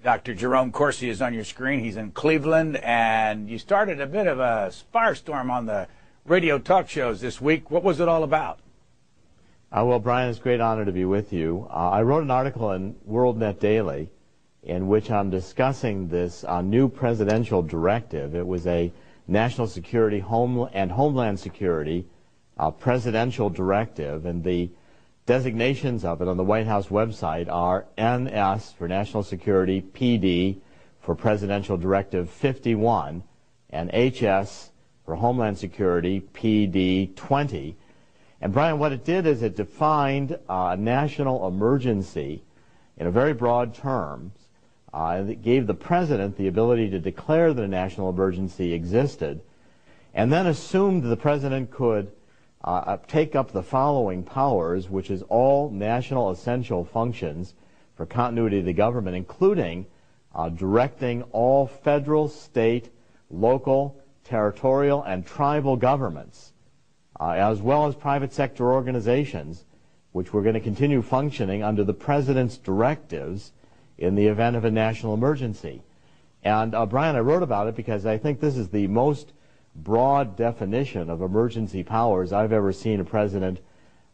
Dr. Jerome Corsi is on your screen. He's in Cleveland, and you started a bit of a firestorm on the radio talk shows this week. What was it all about? Well, Brian, it's a great honor to be with you. I wrote an article in WorldNet Daily in which I'm discussing this new presidential directive. It was a national security and homeland security presidential directive, and the designations of it on the White House website are NS for National Security, PD for Presidential Directive 51, and HS for Homeland Security, PD 20. And Brian, what it did is it defined a national emergency in a very broad terms. It gave the president the ability to declare that a national emergency existed, and then assumed the president could take up the following powers, which is all national essential functions for continuity of the government, including directing all federal, state, local, territorial, and tribal governments, as well as private sector organizations, which were going to continue functioning under the president's directives in the event of a national emergency. And Brian, I wrote about it because I think this is the most broad definition of emergency powers I've ever seen a president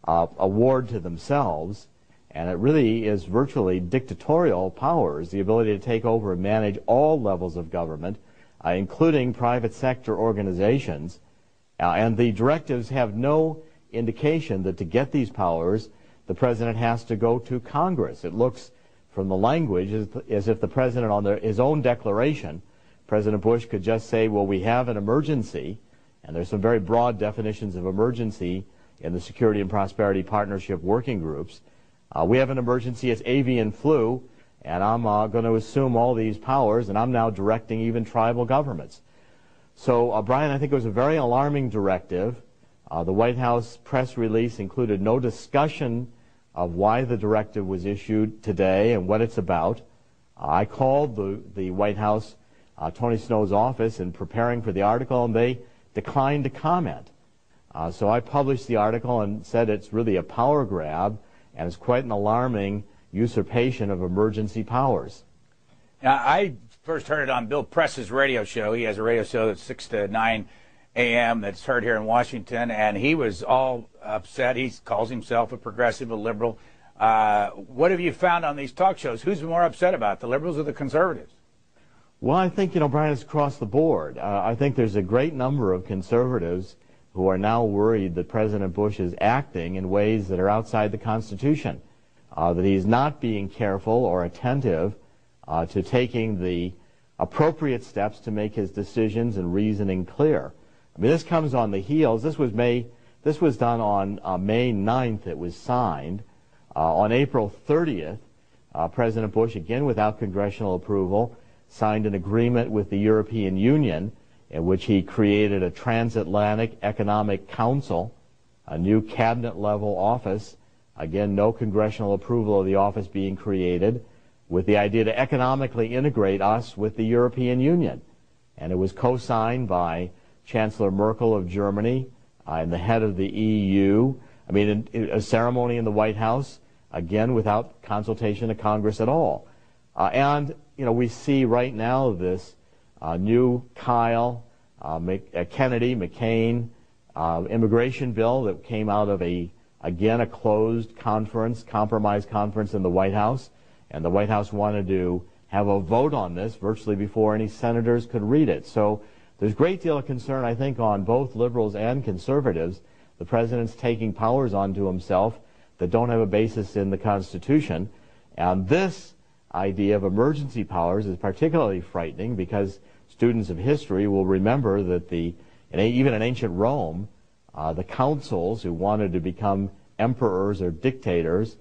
award to themselves, and it really is virtually dictatorial powers, the ability to take over and manage all levels of government, including private sector organizations, and the directives have no indication that to get these powers the president has to go to Congress. It looks from the language as if the president on his own declaration, President Bush, could just say, well, we have an emergency, and there's some very broad definitions of emergency in the Security and Prosperity Partnership working groups. We have an emergency, it's avian flu, and I'm going to assume all these powers, and I'm now directing even tribal governments. So, Brian, I think it was a very alarming directive. The White House press release included no discussion of why the directive was issued today and what it's about. I called the White House Tony Snow's office in preparing for the article, and they declined to comment. So I published the article and said it's really a power grab, and it's quite an alarming usurpation of emergency powers. Now, I first heard it on Bill Press's radio show. He has a radio show that's 6 to 9 a.m. that's heard here in Washington, and he was all upset. He calls himself a progressive, a liberal. What have you found on these talk shows? Who's more upset about, the liberals or the conservatives? Well, I think, Brian, it's across the board. I think there's a great number of conservatives who are now worried that President Bush is acting in ways that are outside the Constitution, that he's not being careful or attentive to taking the appropriate steps to make his decisions and reasoning clear. I mean, this comes on the heels. This was done on May 9th. It was signed. On April 30th, President Bush, again without congressional approval, signed an agreement with the European Union in which he created a transatlantic economic council, a new cabinet-level office, again, no congressional approval of the office being created, with the idea to economically integrate us with the European Union. And it was co-signed by Chancellor Merkel of Germany and the head of the EU. I mean, a ceremony in the White House, again, without consultation of Congress at all. And we see right now this new Kyle, Kennedy, McCain immigration bill that came out of a closed conference, compromise conference in the White House, and the White House wanted to have a vote on this virtually before any senators could read it. So there's a great deal of concern, I think, on both liberals and conservatives. The president's taking powers onto himself that don't have a basis in the Constitution, and this idea of emergency powers is particularly frightening because students of history will remember that even in ancient Rome, the consuls who wanted to become emperors or dictators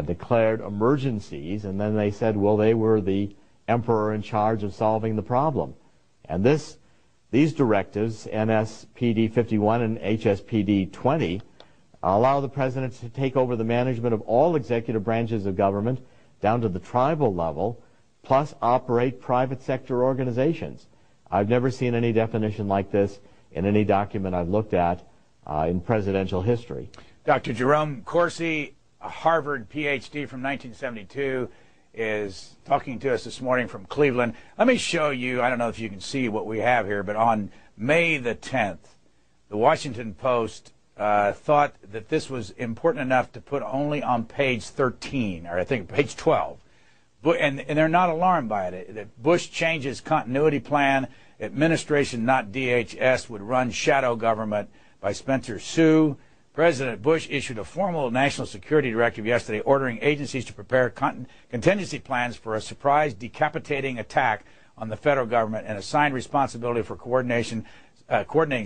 declared emergencies, and then they said, well, they were the emperor in charge of solving the problem. And these directives, NSPD 51 and HSPD 20, allow the president to take over the management of all executive branches of government down to the tribal level, plus operate private sector organizations. I've never seen any definition like this in any document I've looked at in presidential history. Dr. Jerome Corsi, a Harvard PhD from 1972, is talking to us this morning from Cleveland. Let me show you, I don't know if you can see what we have here, but on May the 10th, the Washington Post thought that this was important enough to put only on page 13, or I think page 12. And they're not alarmed by it. That Bush changes continuity plan, administration, not DHS, would run shadow government by Spencer Sue. President Bush issued a formal national security directive yesterday ordering agencies to prepare contingency plans for a surprise decapitating attack on the federal government and assigned responsibility for coordinating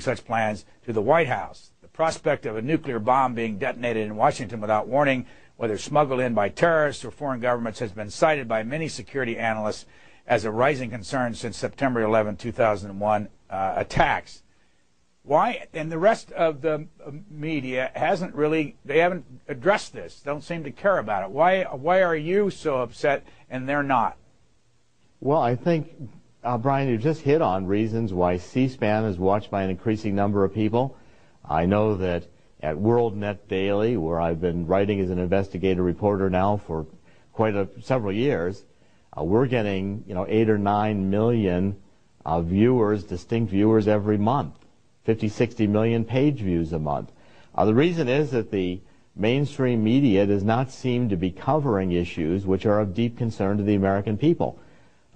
such plans to the White House. The prospect of a nuclear bomb being detonated in Washington without warning, whether smuggled in by terrorists or foreign governments, has been cited by many security analysts as a rising concern since September 11, 2001 attacks. Why? And the rest of the media they haven't addressed this, don't seem to care about it. Why are you so upset and they're not? Well, I think, Brian, you just hit on reasons why C-SPAN is watched by an increasing number of people. I know that at WorldNet Daily, where I've been writing as an investigative reporter now for several years, we're getting 8 or 9 million viewers, distinct viewers every month. 50, 60 million page views a month. The reason is that the mainstream media does not seem to be covering issues which are of deep concern to the American people.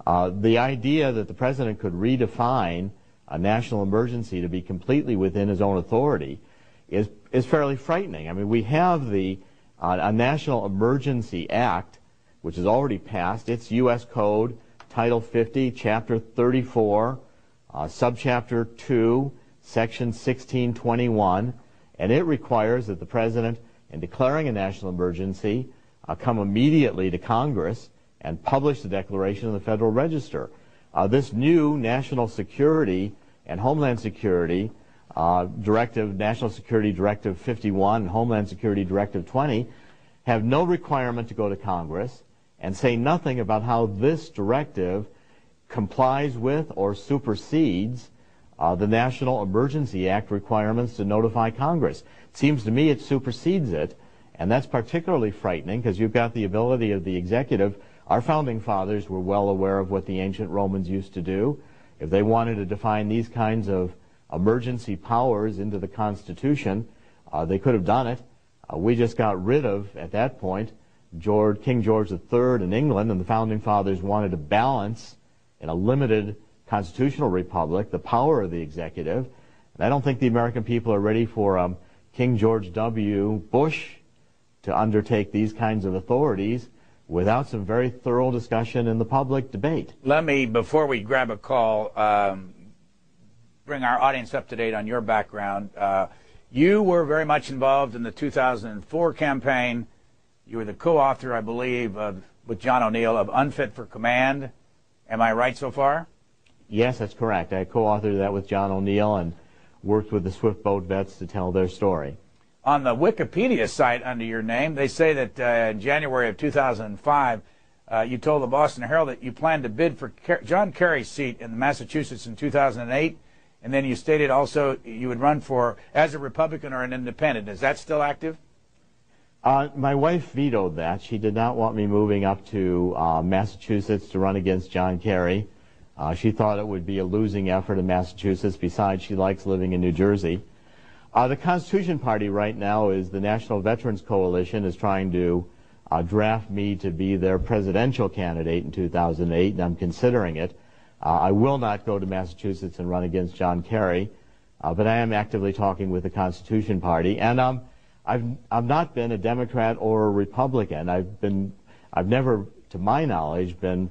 The idea that the president could redefine a national emergency to be completely within his own authority is fairly frightening. I mean, we have a National Emergency Act, which is already passed. It's U.S. Code, Title 50, Chapter 34, Subchapter 2, Section 1621, and it requires that the president, in declaring a national emergency, come immediately to Congress and publish the declaration in the Federal Register. This new National Security and Homeland Security Directive, National Security Directive 51 and Homeland Security Directive 20, have no requirement to go to Congress and say nothing about how this directive complies with or supersedes the National Emergency Act requirements to notify Congress. It seems to me it supersedes it, and that's particularly frightening because you've got the ability of the executive. Our founding fathers were well aware of what the ancient Romans used to do. If they wanted to define these kinds of emergency powers into the Constitution, they could have done it. We just got rid of, at that point, King George III in England, and the founding fathers wanted to balance in a limited constitutional republic the power of the executive. And I don't think the American people are ready for King George W. Bush to undertake these kinds of authorities without some very thorough discussion in the public debate. Let me, before we grab a call, bring our audience up to date on your background. You were very much involved in the 2004 campaign. You were the co-author, I believe, with John O'Neill, of Unfit for Command. Am I right so far? Yes, that's correct. I co-authored that with John O'Neill and worked with the Swift Boat vets to tell their story. On the Wikipedia site under your name, they say that in January of 2005, you told the Boston Herald that you planned to bid for John Kerry's seat in Massachusetts in 2008, and then you stated also you would run for as a Republican or an independent. Is that still active? My wife vetoed that. She did not want me moving up to Massachusetts to run against John Kerry. She thought it would be a losing effort in Massachusetts. Besides, she likes living in New Jersey. The Constitution Party right now is the National Veterans Coalition is trying to draft me to be their presidential candidate in 2008, and I'm considering it. I will not go to Massachusetts and run against John Kerry, but I am actively talking with the Constitution Party. And I've not been a Democrat or a Republican. I've never, to my knowledge, been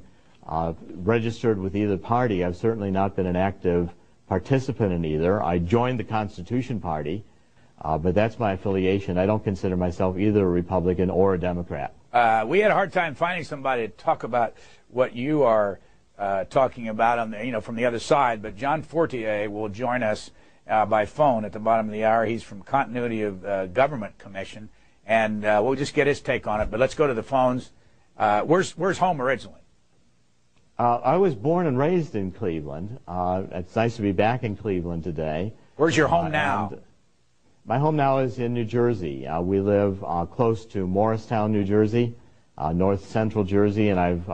registered with either party. I've certainly not been an active participant in either. I joined the Constitution Party, but that's my affiliation. I don't consider myself either a Republican or a Democrat. We had a hard time finding somebody to talk about what you are talking about on the, from the other side, but John Fortier will join us by phone at the bottom of the hour. He's from Continuity of Government Commission, and we'll just get his take on it. But let's go to the phones. Where's home originally? I was born and raised in Cleveland. It's nice to be back in Cleveland today. Where's your home now? My home now is in New Jersey. We live close to Morristown, New Jersey, north central Jersey, and I've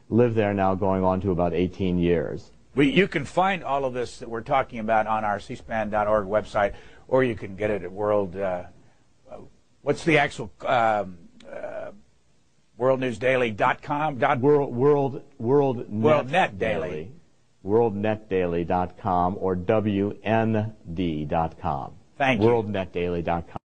lived there now going on to about 18 years. You can find all of this that we're talking about on our cspan.org website, or you can get it at what's the actual worldnewsdaily.com? WorldNetDaily. WorldNetDaily.com or WND.com. Thank you. WorldNetDaily.com.